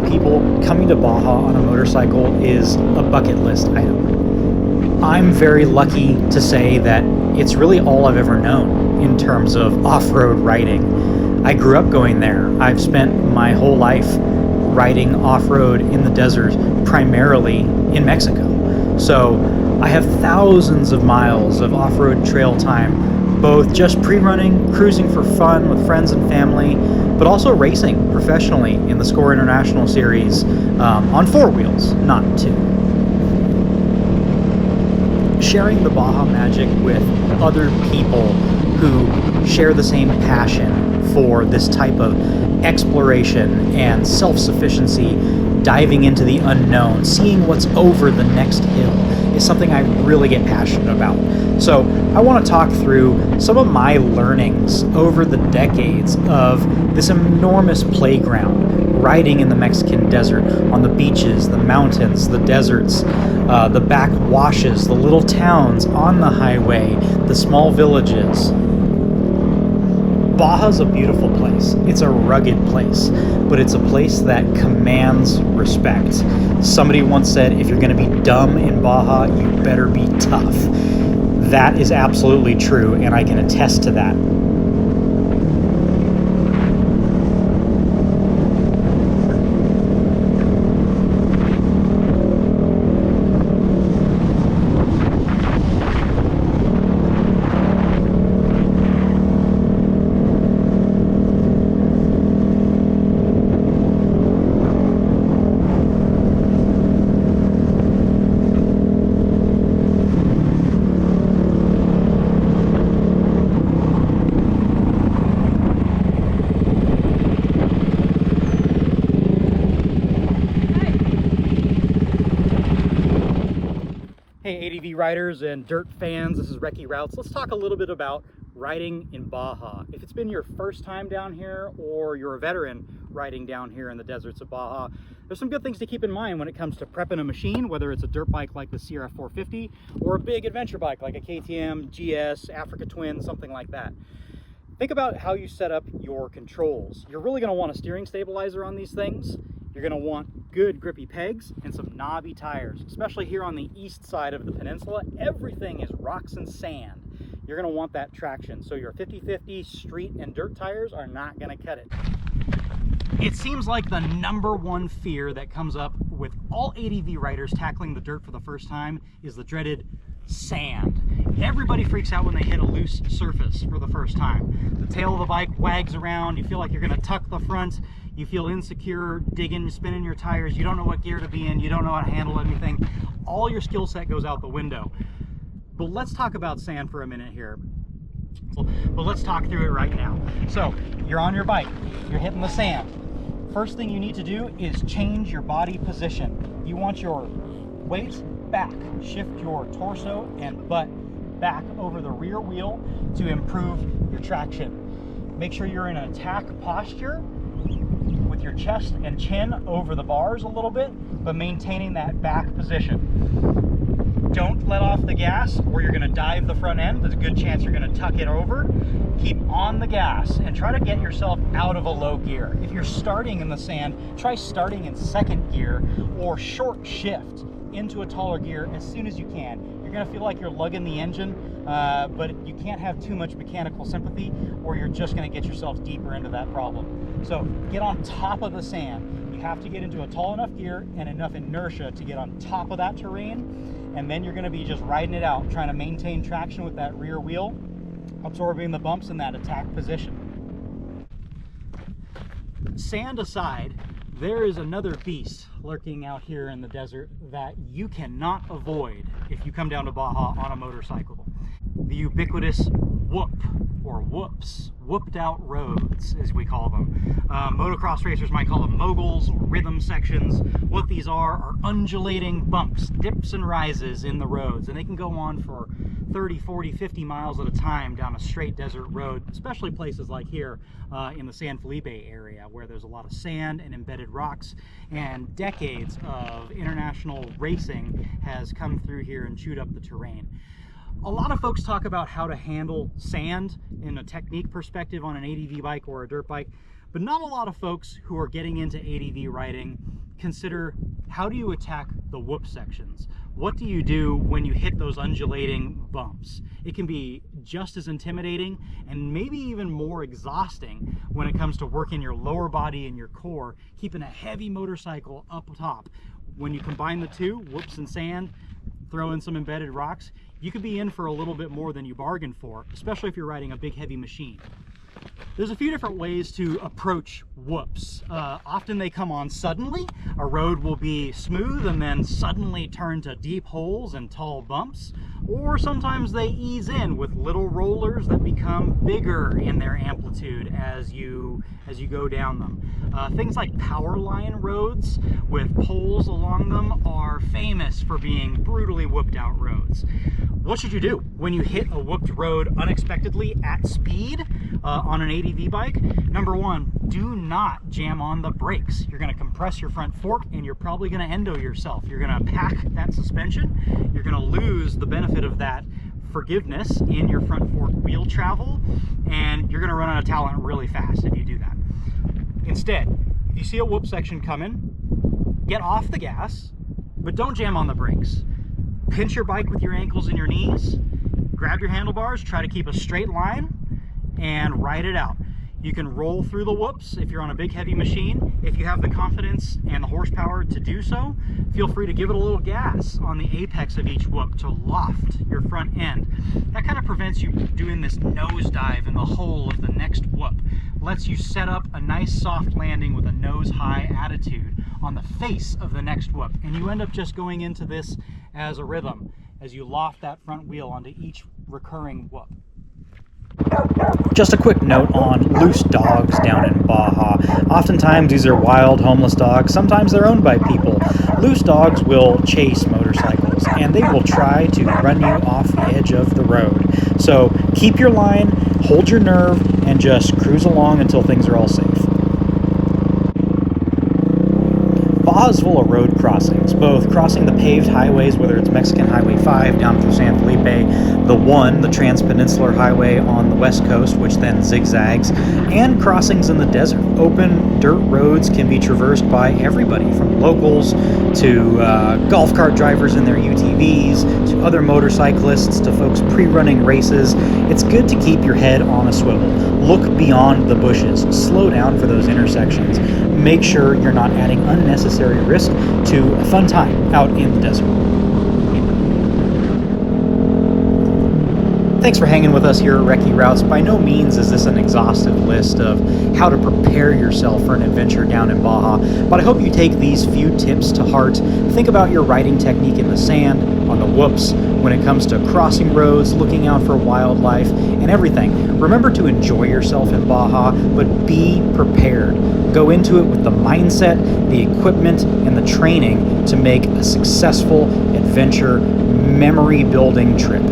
of people, coming to Baja on a motorcycle is a bucket list item. I'm very lucky to say that it's really all I've ever known in terms of off-road riding. I grew up going there. I've spent my whole life riding off-road in the desert, primarily in Mexico. So I have thousands of miles of off-road trail time, both just pre-running, cruising for fun with friends and family, but also racing professionally in the Score International Series on four wheels, not two. Sharing the Baja magic with other people who share the same passion for this type of exploration and self-sufficiency, diving into the unknown, seeing what's over the next hill, is something I really get passionate about. So I want to talk through some of my learnings over the decades of this enormous playground, riding in the Mexican desert, on the beaches, the mountains, the deserts, the backwashes, the little towns on the highway, the small villages. Baja's a beautiful place. It's a rugged place, but it's a place that commands respect. Somebody once said, if you're going to be dumb in Baja, you better be tough. That is absolutely true, and I can attest to that. Hey ADV riders and dirt fans, this is Recce Routes. Let's talk a little bit about riding in Baja. If it's been your first time down here or you're a veteran riding down here in the deserts of Baja, there's some good things to keep in mind when it comes to prepping a machine, whether it's a dirt bike like the CRF 450 or a big adventure bike like a KTM, GS, Africa Twin, something like that. Think about how you set up your controls. You're really going to want a steering stabilizer on these things. You're going to want good grippy pegs and some knobby tires, especially here on the east side of the peninsula. Everything is rocks and sand. You're going to want that traction. So your 50/50 street and dirt tires are not going to cut it. It seems like the #1 fear that comes up with all ADV riders tackling the dirt for the first time is the dreaded sand. Everybody freaks out when they hit a loose surface for the first time. The tail of the bike wags around, you feel like you're going to tuck the front, you feel insecure, digging, spinning your tires, you don't know what gear to be in, you don't know how to handle anything. All your skill set goes out the window. But let's talk about sand for a minute here. But let's talk through it right now. So you're on your bike, you're hitting the sand. First thing you need to do is change your body position. You want your weight back. Shift your torso and butt back over the rear wheel to improve your traction. Make sure you're in an attack posture with your chest and chin over the bars a little bit, but maintaining that back position. Don't let off the gas or you're going to dive the front end. There's a good chance you're going to tuck it over. Keep on the gas and try to get yourself out of a low gear. If you're starting in the sand, try starting in second gear or short shift into a taller gear as soon as you can. You're going to feel like you're lugging the engine, but you can't have too much mechanical sympathy or you're just going to get yourself deeper into that problem. So get on top of the sand. You have to get into a tall enough gear and enough inertia to get on top of that terrain, and then you're going to be just riding it out, trying to maintain traction with that rear wheel, absorbing the bumps in that attack position. Sand aside, there is another beast lurking out here in the desert that you cannot avoid if you come down to Baja on a motorcycle. The ubiquitous whoop, or whoops, whooped out roads as we call them. Motocross racers might call them moguls or rhythm sections. What these are undulating bumps, dips and rises in the roads, and they can go on for 30, 40, 50 miles at a time down a straight desert road, especially places like here in the San Felipe area where there's a lot of sand and embedded rocks, and decades of international racing has come through here and chewed up the terrain. A lot of folks talk about how to handle sand in a technique perspective on an ADV bike or a dirt bike, But not a lot of folks who are getting into ADV riding consider, how do you attack the whoop sections? What do you do when you hit those undulating bumps? It can be just as intimidating and maybe even more exhausting when it comes to working your lower body and your core, keeping a heavy motorcycle up top. When you combine the two, whoops and sand, throw in some embedded rocks, you could be in for a little bit more than you bargained for, especially if you're riding a big heavy machine. There's a few different ways to approach whoops. Often they come on suddenly. A road will be smooth and then suddenly turn to deep holes and tall bumps. Or sometimes they ease in with little rollers that become bigger in their amplitude as you go down them. Things like power line roads with poles along them are famous for being brutally whooped out roads. What should you do when you hit a whooped road unexpectedly at speed on an ADV bike? Number one, do not jam on the brakes. You're going to compress your front fork and you're probably going to endo yourself. You're going to pack that suspension. You're going to lose the benefit of that forgiveness in your front fork wheel travel, and you're going to run out of talent really fast if you do that. Instead, if you see a whoop section coming, get off the gas, but don't jam on the brakes. Pinch your bike with your ankles and your knees, grab your handlebars, try to keep a straight line, and ride it out. You can roll through the whoops if you're on a big heavy machine. If you have the confidence and the horsepower to do so, feel free to give it a little gas on the apex of each whoop to loft your front end. That kind of prevents you doing this nosedive in the hole of the next whoop. Lets you set up a nice soft landing with a nose high attitude on the face of the next whoop. And you end up just going into this as a rhythm as you loft that front wheel onto each recurring whoop. Just a quick note on loose dogs down in Baja. Oftentimes these are wild, homeless dogs. Sometimes they're owned by people. Loose dogs will chase motorcycles and they will try to run you off the edge of the road. So keep your line, hold your nerve, and just cruise along until things are all safe. Baja is full of road crossings, both crossing the paved highways, whether it's Mexican Highway 5 down through San Felipe, the Trans-Peninsular Highway on the west coast, which then zigzags, and crossings in the desert. Open dirt roads can be traversed by everybody, from locals to golf cart drivers in their UTVs, to other motorcyclists, to folks pre-running races. It's good to keep your head on a swivel. Look beyond the bushes. Slow down for those intersections. Make sure you're not adding unnecessary risk to a fun time out in the desert. Thanks for hanging with us here at Recce Routes. By no means is this an exhaustive list of how to prepare yourself for an adventure down in Baja, but I hope you take these few tips to heart. Think about your riding technique in the sand, on the whoops, when it comes to crossing roads, looking out for wildlife, and everything. Remember to enjoy yourself in Baja, but be prepared. Go into it with the mindset, the equipment, and the training to make a successful adventure, memory-building trip.